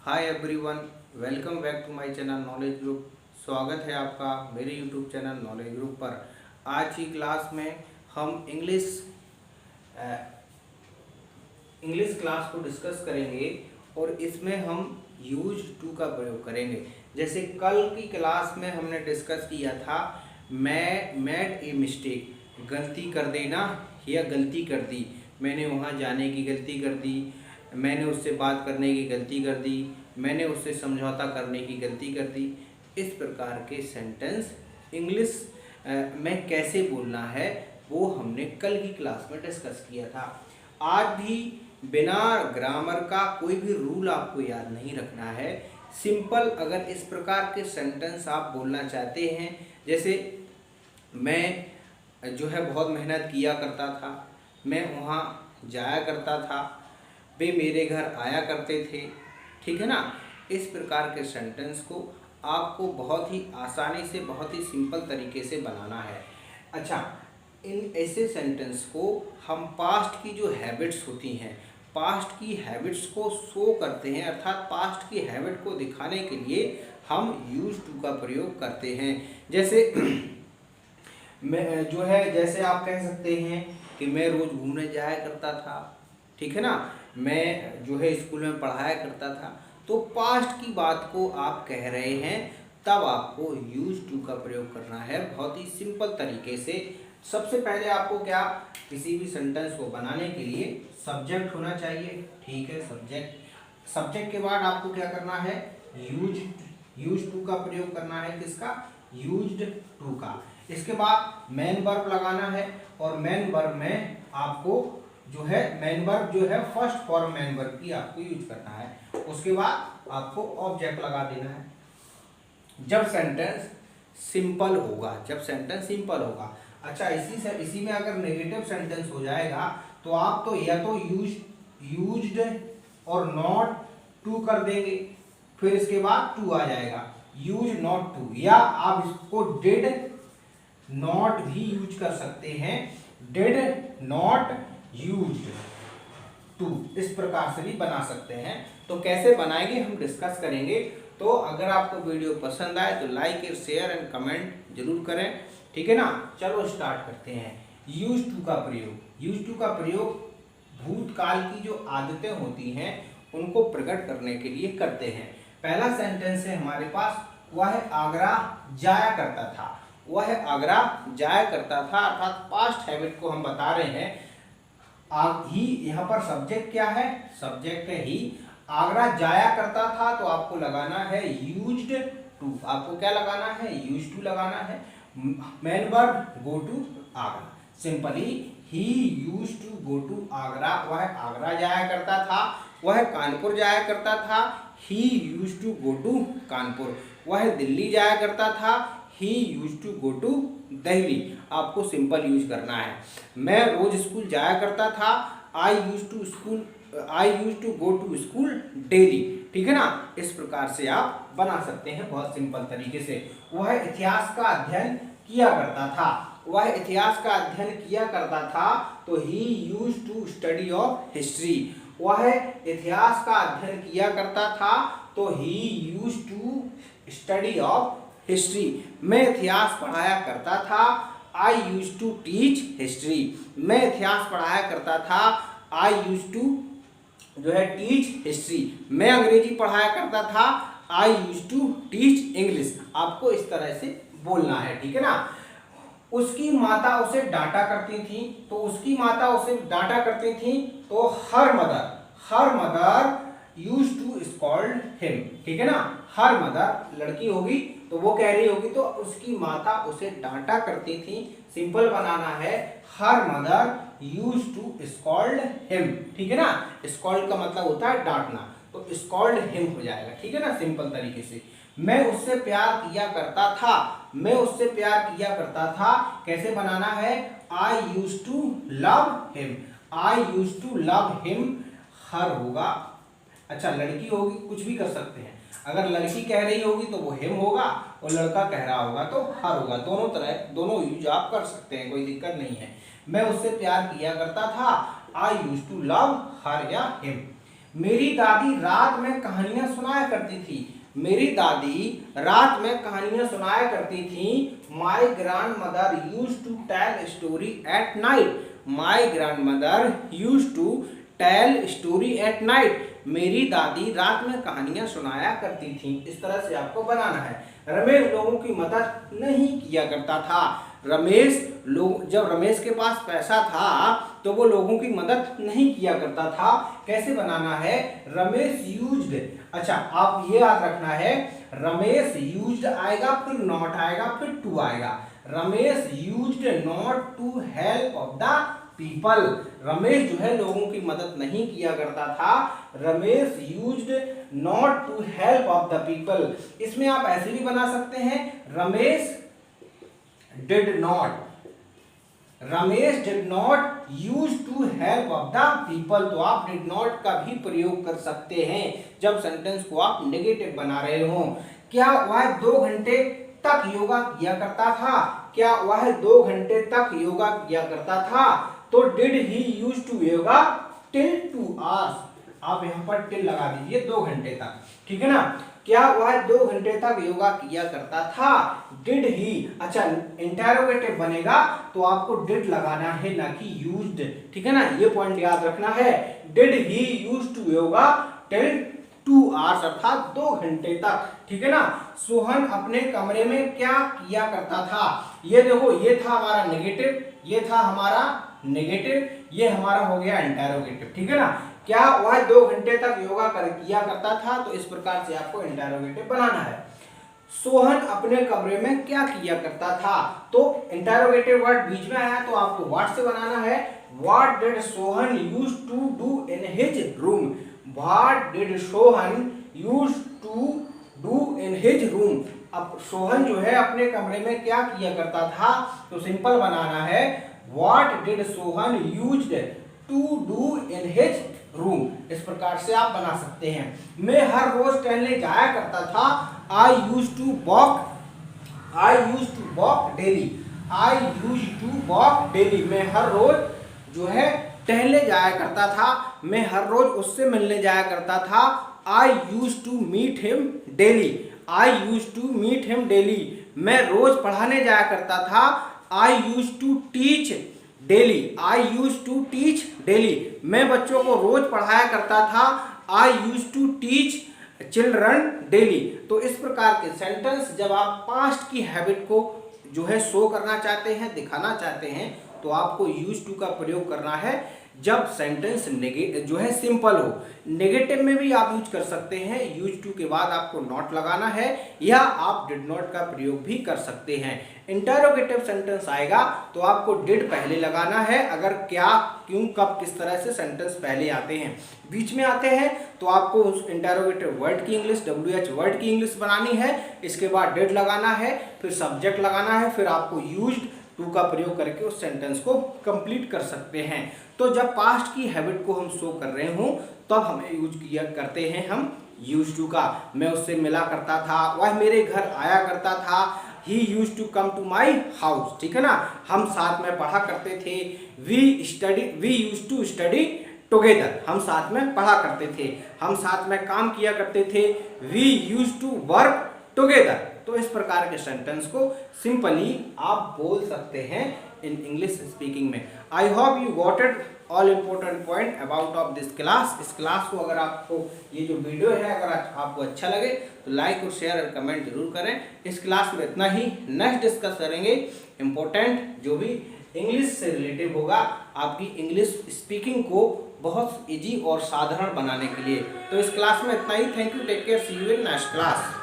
Hi everyone, welcome back to my channel knowledge group. स्वागत है आपका मेरे यूट्यूब चैनल नॉलेज ग्रुप पर। आज की क्लास में हम इंग्लिश क्लास को डिस्कस करेंगे और इसमें हम यूज्ड टू का प्रयोग करेंगे। जैसे कल की क्लास में हमने डिस्कस किया था मैं मेड ए मिस्टेक, गलती कर देना या गलती कर दी। मैंने वहाँ जाने की गलती कर दी, मैंने उससे बात करने की गलती कर दी, मैंने उससे समझौता करने की गलती कर दी। इस प्रकार के सेंटेंस इंग्लिश में कैसे बोलना है वो हमने कल की क्लास में डिस्कस किया था। आज भी बिना ग्रामर का कोई भी रूल आपको याद नहीं रखना है। सिंपल अगर इस प्रकार के सेंटेंस आप बोलना चाहते हैं, जैसे मैं जो है बहुत मेहनत किया करता था, मैं वहाँ जाया करता था, वे मेरे घर आया करते थे, ठीक है ना। इस प्रकार के सेंटेंस को आपको बहुत ही आसानी से, बहुत ही सिंपल तरीके से बनाना है। अच्छा, इन ऐसे सेंटेंस को हम पास्ट की जो हैबिट्स होती हैं, पास्ट की हैबिट्स को शो करते हैं, अर्थात पास्ट की हैबिट को दिखाने के लिए हम यूज टू का प्रयोग करते हैं। जैसे मैं जो है, जैसे आप कह सकते हैं कि मैं रोज़ घूमने जाया करता था, ठीक है ना, मैं जो है स्कूल में पढ़ाया करता था। तो पास्ट की बात को आप कह रहे हैं, तब आपको यूज टू का प्रयोग करना है बहुत ही सिंपल तरीके से। सबसे पहले आपको क्या, किसी भी सेंटेंस को बनाने के लिए सब्जेक्ट होना चाहिए, ठीक है। सब्जेक्ट के बाद आपको क्या करना है, यूज टू का प्रयोग करना है। किसका? यूज्ड टू का। इसके बाद मेन वर्ब लगाना है, और मेन वर्ब में आपको जो है मेन वर्ब जो है फर्स्ट फॉर्म मेन वर्ब की आपको यूज करना है। उसके बाद आपको ऑब्जेक्ट लगा देना है जब सेंटेंस सिंपल होगा, अच्छा, इसी में अगर नेगेटिव सेंटेंस हो जाएगा तो आप तो या तो यूज्ड और नॉट टू कर देंगे, फिर इसके बाद टू आ जाएगा, यूज नॉट टू, या आप इसको डिड नॉट भी यूज कर सकते हैं, डिड नॉट यूज्ड टू, इस प्रकार से भी बना सकते हैं। तो कैसे बनाएंगे हम डिस्कस करेंगे। तो अगर आपको वीडियो पसंद आए तो लाइक और शेयर एंड कमेंट जरूर करें, ठीक है ना। चलो स्टार्ट करते हैं। यूज टू का प्रयोग। यूज टू का प्रयोग भूतकाल की जो आदतें होती हैं उनको प्रकट करने के लिए करते हैं। पहला सेंटेंस है हमारे पास, वह आगरा जाया करता था। वह आगरा जाया करता था, अर्थात पास्ट हैबिट को हम बता रहे हैं। ही यहाँ पर सब्जेक्ट क्या है, सब्जेक्ट है ही। आगरा जाया करता था तो आपको लगाना है यूज्ड टू, आपको क्या लगाना है, यूज्ड टू लगाना है। Main verb go to Agra, simply he used to go to Agra. वह आगरा जाया करता था। वह कानपुर जाया करता था, he used to go to Kanpur. वह दिल्ली जाया करता था, he used to go to Delhi. आपको सिंपल यूज करना है। मैं रोज स्कूल जाया करता था, I use to go to school daily, ठीक है ना। इस प्रकार से आप बना सकते हैं बहुत सिंपल तरीके से। वह इतिहास का अध्ययन किया करता था। वह इतिहास का अध्ययन किया करता था तो he use to study of history. वह इतिहास का अध्ययन किया करता था तो he use to study of history. मैं इतिहास पढ़ाया करता था, I use to teach history. मैं इतिहास पढ़ाया करता था, आई यूज टू जो है टीच हिस्ट्री। मैं अंग्रेजी पढ़ाया करता था, I use to teach English. आपको इस तरह से बोलना है, ठीक है ना। उसकी माता उसे डांटा करती थी, तो उसकी माता उसे डांटा करती थी तो her mother use to scold him, ठीक है ना। हर मदर लड़की होगी तो वो कह रही होगी तो उसकी माता उसे डांटा करती थी। सिंपल बनाना है, her mother use to scold him, ठीक है ना। स्कॉल्ड का मतलब होता है डांटना, तो स्कॉल्ड हिम हो जाएगा, ठीक है ना, सिंपल तरीके से। मैं उससे प्यार किया करता था। मैं उससे प्यार किया करता था, कैसे बनाना है, I use to love him. I use to love him, हर होगा। अच्छा, लड़की होगी कुछ भी कर सकते हैं, अगर लड़की कह रही होगी तो वो हिम होगा, और लड़का कह रहा होगा तो हर होगा। दोनों यूज आप कर सकते हैं, कोई दिक्कत नहीं है। मैं उससे प्यार किया करता था, आई यूज टू लव हर या हिम। मेरी दादी रात में कहानियां सुनाया करती थी। मेरी दादी रात में कहानियां सुनाया करती थी। My grandmother use to tell story at night. My grandmother use to tell story at night. मेरी दादी रात में कहानियां सुनाया करती थी। इस तरह से आपको बनाना है। रमेश लोगों की मदद नहीं किया करता था। जब रमेश के पास पैसा था तो वो लोगों की मदद नहीं किया करता था। कैसे बनाना है? रमेश यूज्ड। अच्छा, आप ये याद रखना है, रमेश यूज्ड आएगा, फिर नॉट आएगा, फिर टू आएगा। Ramesh used not to help of the people. Ramesh जो है लोगों की मदद नहीं किया करता था। Ramesh used not to help of the people. इसमें आप ऐसे भी बना सकते हैं, Ramesh did not use to help of the people. तो आप डिड नॉट का भी प्रयोग कर सकते हैं जब सेंटेंस को आप नेगेटिव बना रहे हो। क्या वह 2 घंटे तक योगा किया करता था? क्या वह 2 घंटे तक योगा किया करता था? तो did he use to yoga till 2 hours। आप यहाँ पर टिल लगा दीजिए, 2 घंटे तक, ठीक है ना। क्या वह 2 घंटे तक योगा किया करता था? Did he. अच्छा, इंटेरोगेटिव बनेगा तो आपको डिड लगाना है, ना कि यूज्ड, ठीक है ना। ये पॉइंट याद रखना है। Did he use to yoga till 2 hours, अर्थात 2 घंटे तक, ठीक है ना। सोहन अपने कमरे में क्या किया करता था? ये देखो, ये था हमारा नेगेटिव, ये था हमारा नेगेटिव, ये हमारा हो गया इंटेरोगेटिव, ठीक है ना। क्या वह 2 घंटे तक योगा किया करता था? तो इस प्रकार से आपको इंटेरोगेटिव बनाना है। सोहन अपने कमरे में क्या किया करता था? तो इंटेरोगेटिव वर्ड बीच में आया तो आपको व्हाट से बनाना है। What did Sohan use to do in his room? What did Sohan use to do in his room? अब सोहन जो है अपने कमरे में क्या किया करता था? तो सिंपल बनाना है, what did Sohan used to do in his room. इस प्रकार से आप बना सकते हैं। मैं हर रोज टहलने जाया करता था। I use to walk daily. I use to walk daily. मैं हर रोज जो है टहलने जाया करता था। मैं हर रोज उससे मिलने जाया करता था। I use to meet him daily. I use to meet him daily. मैं रोज पढ़ाने जाया करता था। I use to teach daily. I use to teach daily. मैं बच्चों को रोज पढ़ाया करता था। I use to teach children daily. तो इस प्रकार के सेंटेंस जब आप पास्ट की हैबिट को जो है शो करना चाहते हैं, दिखाना चाहते हैं, तो आपको यूज टू का प्रयोग करना है जब सेंटेंस जो है सिंपल हो। नेगेटिव में भी आप यूज कर सकते हैं, यूज टू के बाद आपको नॉट लगाना है, या आप डिड नॉट का प्रयोग भी कर सकते हैं। इंटरोगेटिव सेंटेंस आएगा तो आपको डिड पहले लगाना है। अगर क्या, क्यों, कब, किस तरह से सेंटेंस पहले आते हैं, बीच में आते हैं, तो आपको उस इंटरोगेटिव वर्ड की इंग्लिश, WH वर्ड की इंग्लिश बनानी है। इसके बाद डिड लगाना है, फिर सब्जेक्ट लगाना है, फिर आपको यूज्ड टू का प्रयोग करके उस सेंटेंस को कंप्लीट कर सकते हैं। तो जब पास्ट की हैबिट को हम शो कर रहे हों तब हमें यूज किया करते हैं हम यूज टू का। मैं उससे मिला करता था, वह मेरे घर आया करता था। He use to come to my house, ठीक है ना। हम साथ में पढ़ा करते थे। We use to study together. हम साथ में पढ़ा करते थे, हम साथ में काम किया करते थे। We use to work together. तो इस प्रकार के सेंटेंस को सिंपली आप बोल सकते हैं इन इंग्लिश स्पीकिंग में। I hope you got it all important point about of this class. इस क्लास को अगर आपको ये जो वीडियो है अगर आपको अच्छा लगे तो लाइक और शेयर और कमेंट जरूर करें। इस क्लास में इतना ही। नेक्स्ट डिस्कस करेंगे इम्पोर्टेंट जो भी इंग्लिश से रिलेटिव होगा, आपकी इंग्लिश स्पीकिंग को बहुत इजी और साधारण बनाने के लिए। तो इस क्लास में इतना ही। Thank you, take care, see you in next class.